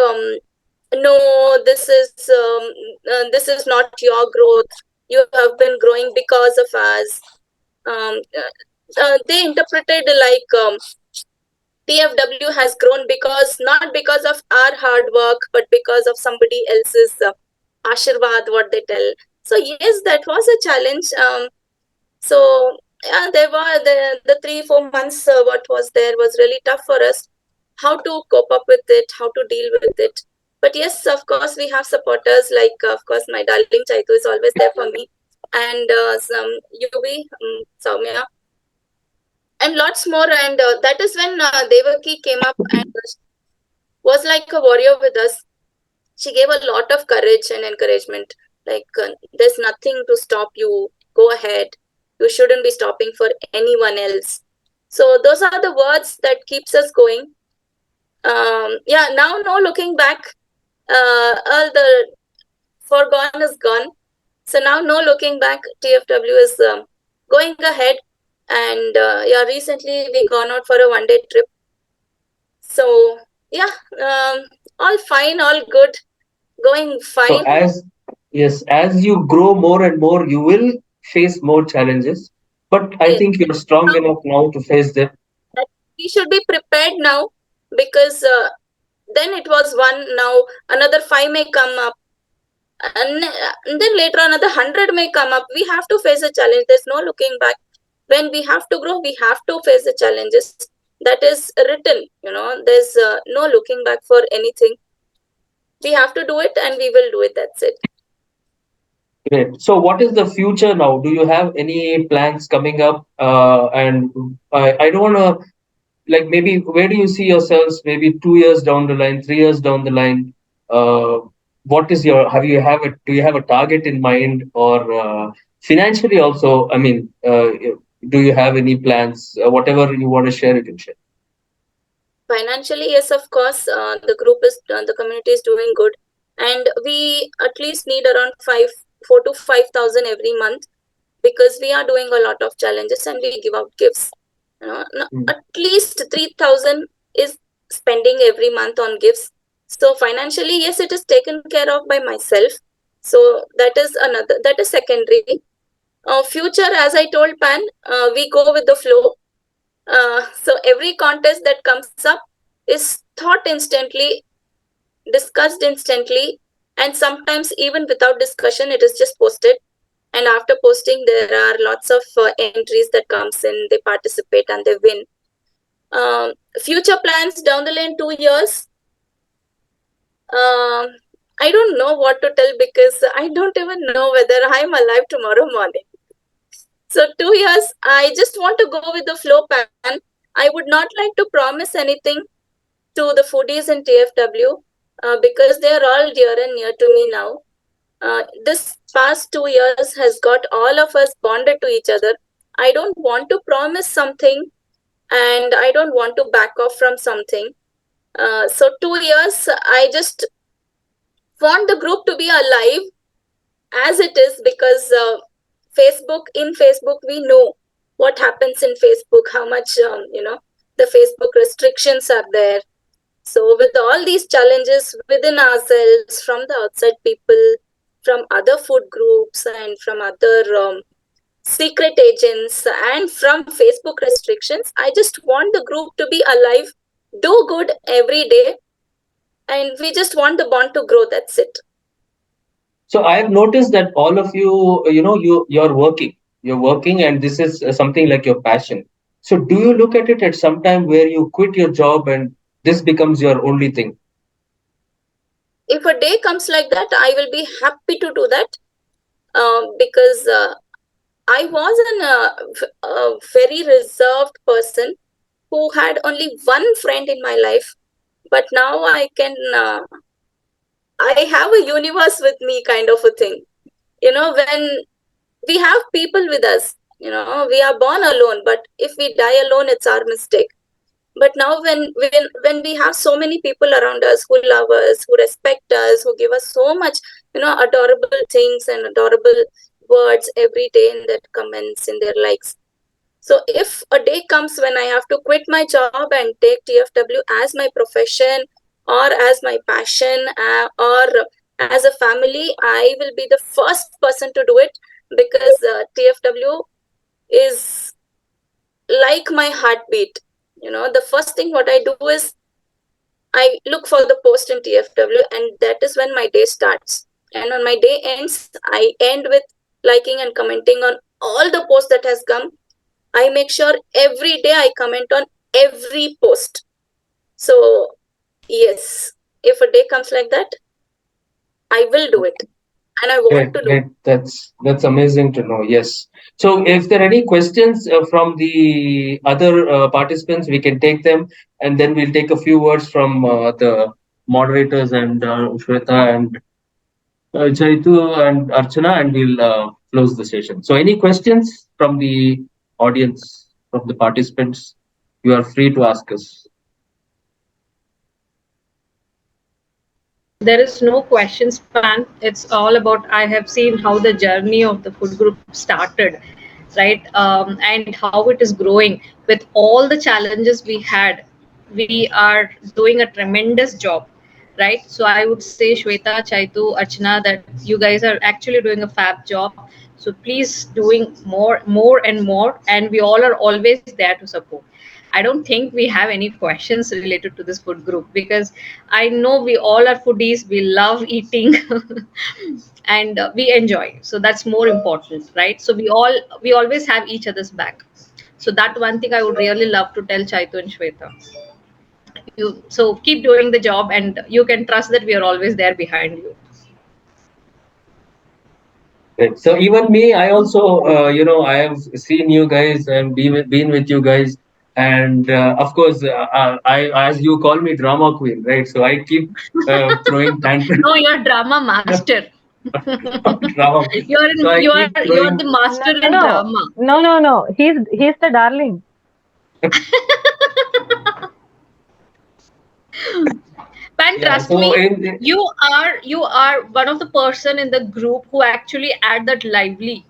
[SPEAKER 2] no, this is not your growth. You have been growing because of us. They interpreted like TFW has grown because not because of our hard work, but because of somebody else's ashirwad, what they tell. So yes, that was a challenge. So yeah, there were the 3-4 months. What was there was really tough for us. How to cope up with it, how to deal with it. But yes, of course, we have supporters like, of course, my darling Chaitu is always there for me, and some Yubi, Soumya, and lots more. And that is when Devaki came up and was like a warrior with us. She gave a lot of courage and encouragement. Like, there's nothing to stop you. Go ahead. You shouldn't be stopping for anyone else. So those are the words that keeps us going. Yeah, now no looking back. All the foregone is gone. So now no looking back. TFW is going ahead. And yeah, recently we gone out for a one-day trip. So yeah, all fine, all good, going
[SPEAKER 1] So
[SPEAKER 2] fine.
[SPEAKER 1] as you grow more and more, you will face more challenges. But I
[SPEAKER 2] Yes.
[SPEAKER 1] think you're strong
[SPEAKER 2] Now
[SPEAKER 1] enough now to face them.
[SPEAKER 2] that we should be prepared now, because then it was one, now another five may come up, and then later another 100 may come up. We have to face a challenge. There's no looking back. When we have to grow, we have to face the challenges. That is written, there's no looking back for anything. We have to do it, and we will do it. That's it.
[SPEAKER 1] Great. So, what is the future now? Do you have any plans coming up? And I don't want to, like, maybe where do you see yourselves? Maybe 2 years down the line, 3 years down the line. Uh, what is your? Do you have a target in mind, or financially also? I mean, do you have any plans? Whatever you want to share, you can share.
[SPEAKER 2] Financially, yes, of course, the community is doing good, and we at least need around 4 to 5,000 every month, because we are doing a lot of challenges and we give out gifts.
[SPEAKER 1] Mm.
[SPEAKER 2] At least 3,000 is spending every month on gifts. So financially, yes, it is taken care of by myself. So that is secondary. Future, as I told Pan, we go with the flow. So every contest that comes up is thought instantly, discussed instantly, and sometimes even without discussion, it is just posted. And after posting, there are lots of entries that comes in. They participate and they win. Future plans down the lane, 2 years. Um, I don't know what to tell, because I don't even know whether I'm alive tomorrow morning. So 2 years, I just want to go with the flow, Pan. I would not like to promise anything to the foodies in TFW, because they are all dear and near to me now. This past 2 years has got all of us bonded to each other. I don't want to promise something, and I don't want to back off from something. So 2 years, I just want the group to be alive as it is, because in Facebook, we know what happens in Facebook, how much, the Facebook restrictions are there. So, with all these challenges within ourselves, from the outside people, from other food groups, and from other secret agents, and from Facebook restrictions, I just want the group to be alive, do good every day, and we just want the bond to grow. That's it.
[SPEAKER 1] So I have noticed that all of you, you're working, and this is something like your passion. So do you look at it at some time where you quit your job and this becomes your only thing?
[SPEAKER 2] If a day comes like that, I will be happy to do that, because I was a very reserved person who had only one friend in my life, but now I have a universe with me, kind of a thing. When we have people with us, we are born alone, but if we die alone, it's our mistake. But now when we have so many people around us who love us, who respect us, who give us so much, adorable things and adorable words every day in their comments, in their likes. So if a day comes when I have to quit my job and take TFW as my profession, or as my passion, or as a family, I will be the first person to do it, because TFW is like my heartbeat. The first thing what I do is I look for the post in TFW, and that is when my day starts. And when my day ends, I end with liking and commenting on all the posts that has come. I make sure every day I comment on every post. So yes, if a day comes like that, I will do it, and I want
[SPEAKER 1] Great,
[SPEAKER 2] to do
[SPEAKER 1] great. That's amazing to know. Yes. So, if there are any questions from the other participants, we can take them, and then we'll take a few words from the moderators and Shweta and Chaitu and Archana, and we'll close the session. So, any questions from the audience, from the participants? You are free to ask us.
[SPEAKER 5] There is no question span. It's all about, I have seen how the journey of the food group started, right? And how it is growing with all the challenges we had. We are doing a tremendous job, right? So I would say, Shweta, Chaitu, Archana, that you guys are actually doing a fab job. So please doing more and more, and we all are always there to support. I don't think we have any questions related to this food group, because I know we all are foodies. We love eating, and we enjoy. So that's more important, right? So we always have each other's back. So that one thing I would really love to tell Chaitu and Shweta. You so keep doing the job, and you can trust that we are always there behind you.
[SPEAKER 1] Right. So even me, I also, I have seen you guys and been with you guys, and of course, I as you call me drama queen, right? So I keep throwing tantrums.
[SPEAKER 5] No, you're drama master.
[SPEAKER 1] Drama queen.
[SPEAKER 5] you're
[SPEAKER 1] So
[SPEAKER 5] in,
[SPEAKER 1] I
[SPEAKER 5] you are
[SPEAKER 1] keep
[SPEAKER 5] you're the
[SPEAKER 1] throwing.
[SPEAKER 3] No,
[SPEAKER 5] master
[SPEAKER 3] no,
[SPEAKER 5] in
[SPEAKER 3] no,
[SPEAKER 5] drama.
[SPEAKER 3] no. He's the darling.
[SPEAKER 5] Pan,
[SPEAKER 1] Yeah.
[SPEAKER 5] trust
[SPEAKER 1] So
[SPEAKER 5] me,
[SPEAKER 1] in
[SPEAKER 5] you are one of the person in the group who actually add that lively.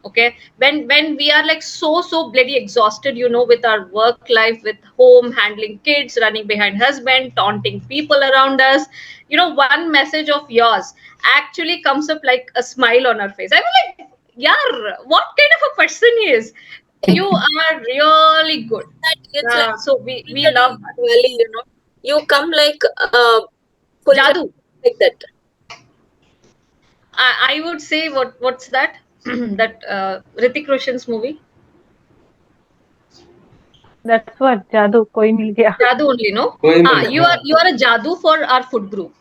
[SPEAKER 5] Okay, when we are like so bloody exhausted, with our work life, with home, handling kids, running behind husband, taunting people around us, one message of yours actually comes up like a smile on our face. I was like, yeah, what kind of a person he is. You are really good.
[SPEAKER 2] that. It's like
[SPEAKER 5] So we
[SPEAKER 2] bloody
[SPEAKER 5] love that.
[SPEAKER 2] valley, you come like full
[SPEAKER 5] Jadu.
[SPEAKER 2] like that.
[SPEAKER 5] I would say, what's that? That Ritik Roshan's movie,
[SPEAKER 3] That's what Jadoo koi mil gaya.
[SPEAKER 5] Jadu only, no?
[SPEAKER 1] going,
[SPEAKER 5] You are a Jadu for our food group.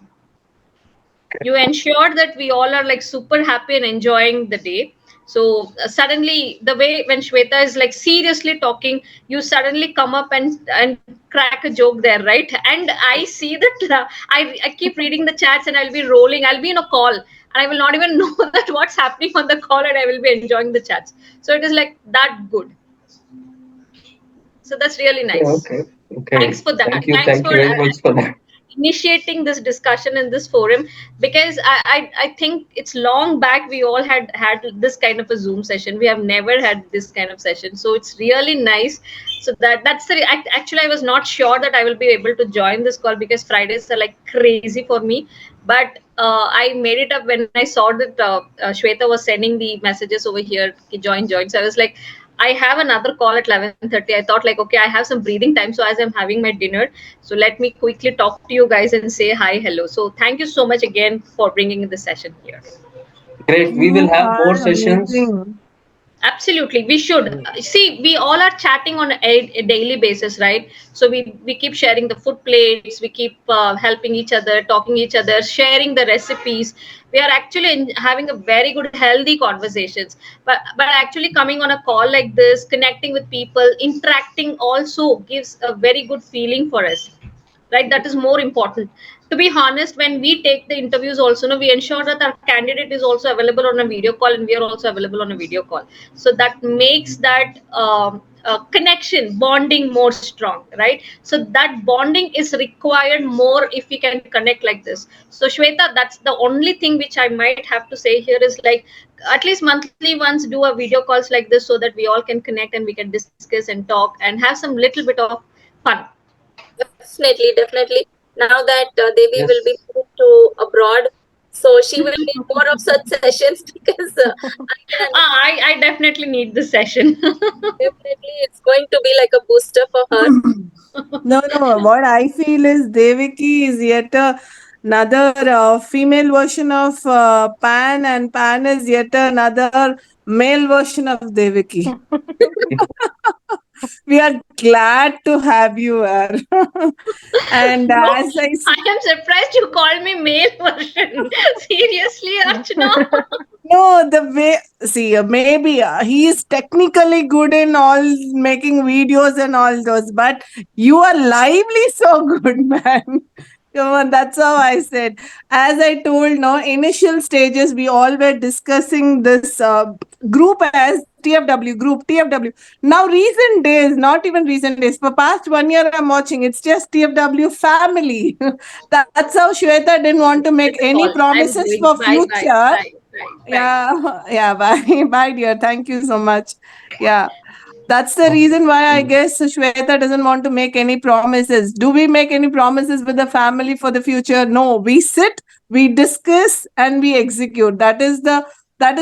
[SPEAKER 5] You ensure that we all are like super happy and enjoying the day. So suddenly, the way when Shweta is like seriously talking, you suddenly come up and crack a joke there, right? And I see that I keep reading the chats, and I'll be rolling. I'll be in a call, and I will not even know that what's happening on the call, and I will be enjoying the chats. So it is like that good. So that's really
[SPEAKER 1] okay,
[SPEAKER 5] nice.
[SPEAKER 1] okay, okay.
[SPEAKER 5] Thanks for that. Thanks
[SPEAKER 1] Thank
[SPEAKER 5] for
[SPEAKER 1] you very much for that.
[SPEAKER 5] initiating this discussion in this forum, because I think it's long back we all had this kind of a Zoom session. We have never had this kind of session, so it's really nice. So actually I was not sure that I will be able to join this call, because Fridays are like crazy for me. But I made it up when I saw that Shweta was sending the messages over here, join. So I was like, I have another call at 11:30. I thought like, okay, I have some breathing time. So as I'm having my dinner, so let me quickly talk to you guys and say hi, hello. So thank you so much again for bringing the session here.
[SPEAKER 1] Great. We will
[SPEAKER 4] You
[SPEAKER 1] have more
[SPEAKER 4] are
[SPEAKER 1] sessions.
[SPEAKER 4] amazing.
[SPEAKER 5] Absolutely, we should. See, we all are chatting on a daily basis, right? So we keep sharing the food plates, we keep helping each other, talking each other, sharing the recipes. We are actually having a very good, healthy conversations. But actually coming on a call like this, connecting with people, interacting also gives a very good feeling for us, right? That is more important. To be honest, when we take the interviews also, no, we ensure that our candidate is also available on a video call, and we are also available on a video call. So that makes that connection bonding more strong, right? So that bonding is required more if we can connect like this. So Shweta, that's the only thing which I might have to say here is like, at least monthly once do a video calls like this, so that we all can connect and we can discuss and talk and have some little bit of fun.
[SPEAKER 2] Definitely, definitely. Now that Devi will be
[SPEAKER 1] Yes.
[SPEAKER 2] moving to abroad, so she will need more of such sessions because until and
[SPEAKER 5] I definitely need this session.
[SPEAKER 2] definitely it's going to be like a booster for her.
[SPEAKER 4] No, no. What I feel is Devaki is yet another female version of Pan, and Pan is yet another male version of Devaki. We are glad to have you here. And
[SPEAKER 5] No,
[SPEAKER 4] as
[SPEAKER 5] I am surprised you called me male version. Seriously, Archana?
[SPEAKER 4] no, the way, see, maybe he is technically good in all making videos and all those, but you are lively so good, man. Come on, that's how I said. As I told, no, initial stages, we all were discussing this group as TFW group, TFW. Now, recent days, not even recent days, for past 1 year, I'm watching, it's just TFW family. That's how Shweta didn't want to make
[SPEAKER 5] Get the
[SPEAKER 4] any
[SPEAKER 5] call. I'm
[SPEAKER 4] promises
[SPEAKER 5] going.
[SPEAKER 4] for
[SPEAKER 5] Bye, bye,
[SPEAKER 4] future.
[SPEAKER 5] bye, bye, bye.
[SPEAKER 4] Yeah, yeah, bye. Bye, dear. Thank you so much. Yeah. That's the reason why I guess Shweta doesn't want to make any promises. Do we make any promises with the family for the future? No. We sit, we discuss, and we execute. That is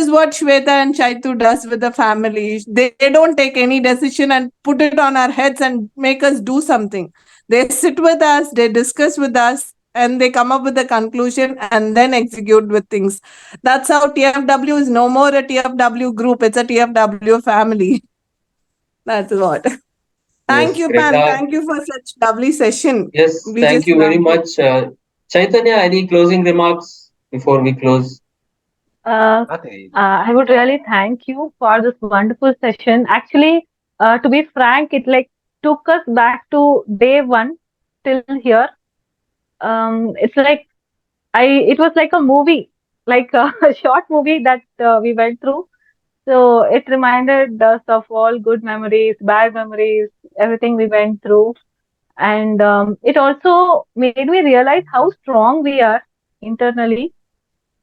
[SPEAKER 4] what Shweta and Chaitu does with the family. They don't take any decision and put it on our heads and make us do something. They sit with us, they discuss with us, and they come up with a conclusion and then execute with things. That's how TFW is no more a TFW group, it's a TFW family. That's what. Thank
[SPEAKER 1] Yes.
[SPEAKER 4] you,
[SPEAKER 1] Great.
[SPEAKER 4] Pam. Thank you for such lovely session.
[SPEAKER 1] Yes.
[SPEAKER 4] We
[SPEAKER 1] Thank
[SPEAKER 4] just
[SPEAKER 1] you very
[SPEAKER 4] loved it.
[SPEAKER 1] much, Chaitanya. Any closing remarks before we close?
[SPEAKER 3] Uh, I would really thank you for this wonderful session. Actually, to be frank, it like took us back to day one till here. It's like it was like a movie, like a, a short movie that we went through. So it reminded us of all good memories, bad memories, everything we went through. And it also made me realize how strong we are internally,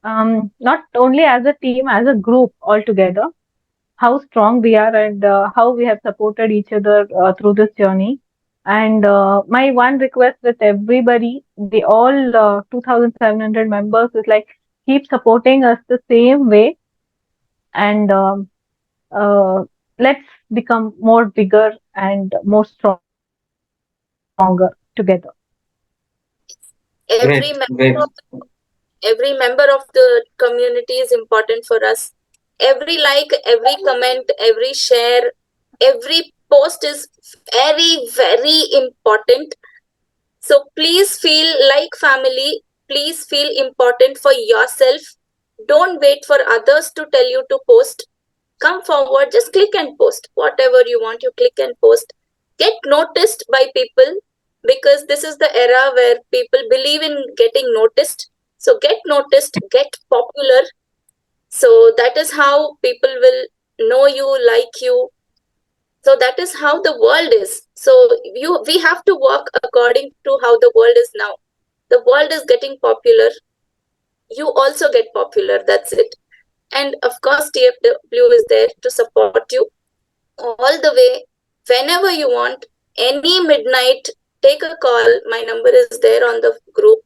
[SPEAKER 3] not only as a team, as a group altogether, how strong we are and how we have supported each other through this journey. And my one request with everybody, the all 2,700 members, is like keep supporting us the same way, and uh, let's become more bigger and more stronger together.
[SPEAKER 2] Every
[SPEAKER 1] Great.
[SPEAKER 2] member
[SPEAKER 1] Great.
[SPEAKER 2] of every member of the community is important for us. Every like, every comment, every share, every post is very important. So please feel like family. Please feel important for yourself. Don't wait for others to tell you to post. Come forward, just click and post. Whatever you want, you click and post. Get noticed by people, because this is the era where people believe in getting noticed. So get noticed, get popular. So that is how people will know you, like you. So that is how the world is. So we have to work according to how the world is now. The world is getting popular, you also get popular, that's it. And of course TFW is there to support you all the way, whenever you want, any midnight, take a call. My number is there on the group,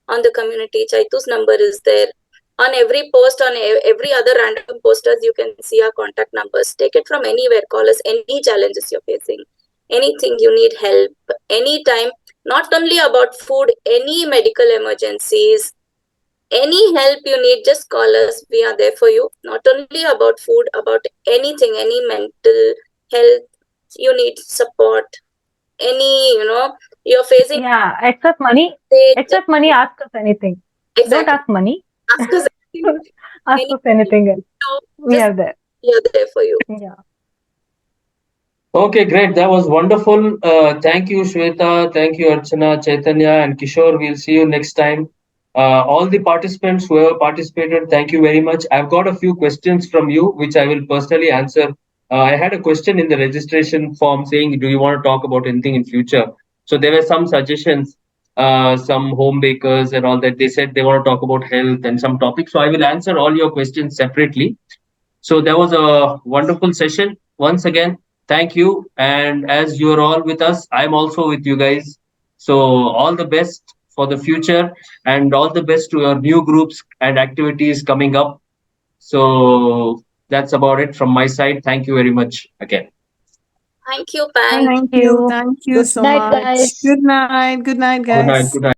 [SPEAKER 2] on the community. Chaitu's number is there. On every post, on every other random posters, you can see our contact numbers. Take it from anywhere. Call us any challenges you're facing, anything you need help, anytime. Not only about food, any medical emergencies, any help you need, just call us. We are there for you. Not only about food, about anything, any mental health, you need support, any, you're facing
[SPEAKER 3] Yeah, except money.
[SPEAKER 2] stage,
[SPEAKER 3] Except money, ask us anything. Don't
[SPEAKER 2] exactly.
[SPEAKER 3] ask money.
[SPEAKER 2] Ask us anything,
[SPEAKER 3] Ask us
[SPEAKER 2] anything.
[SPEAKER 3] anything else. We
[SPEAKER 2] Just
[SPEAKER 3] are there.
[SPEAKER 2] we are there for you.
[SPEAKER 3] Yeah.
[SPEAKER 1] Okay, great. That was wonderful. Thank you, Shweta. Thank you, Archana, Chaitanya, and Kishore. We'll see you next time. All the participants who have participated, thank you very much. I've got a few questions from you, which I will personally answer. I had a question in the registration form saying, "Do you want to talk about anything in future?" So there were some suggestions, some home bakers and all that. They said they want to talk about health and some topics. So I will answer all your questions separately. So that was a wonderful session. Once again, thank you. And as you're all with us, I'm also with you guys. So all the best for the future, and all the best to your new groups and activities coming up. So that's about it from my side. Thank you very much again.
[SPEAKER 2] Thank you, Pan.
[SPEAKER 3] Thank
[SPEAKER 4] Thank you.
[SPEAKER 3] you.
[SPEAKER 4] Thank you
[SPEAKER 3] Good
[SPEAKER 4] so
[SPEAKER 3] night,
[SPEAKER 4] much.
[SPEAKER 3] guys.
[SPEAKER 4] Good night. Good night,
[SPEAKER 1] Good night.
[SPEAKER 4] guys.
[SPEAKER 1] Good night.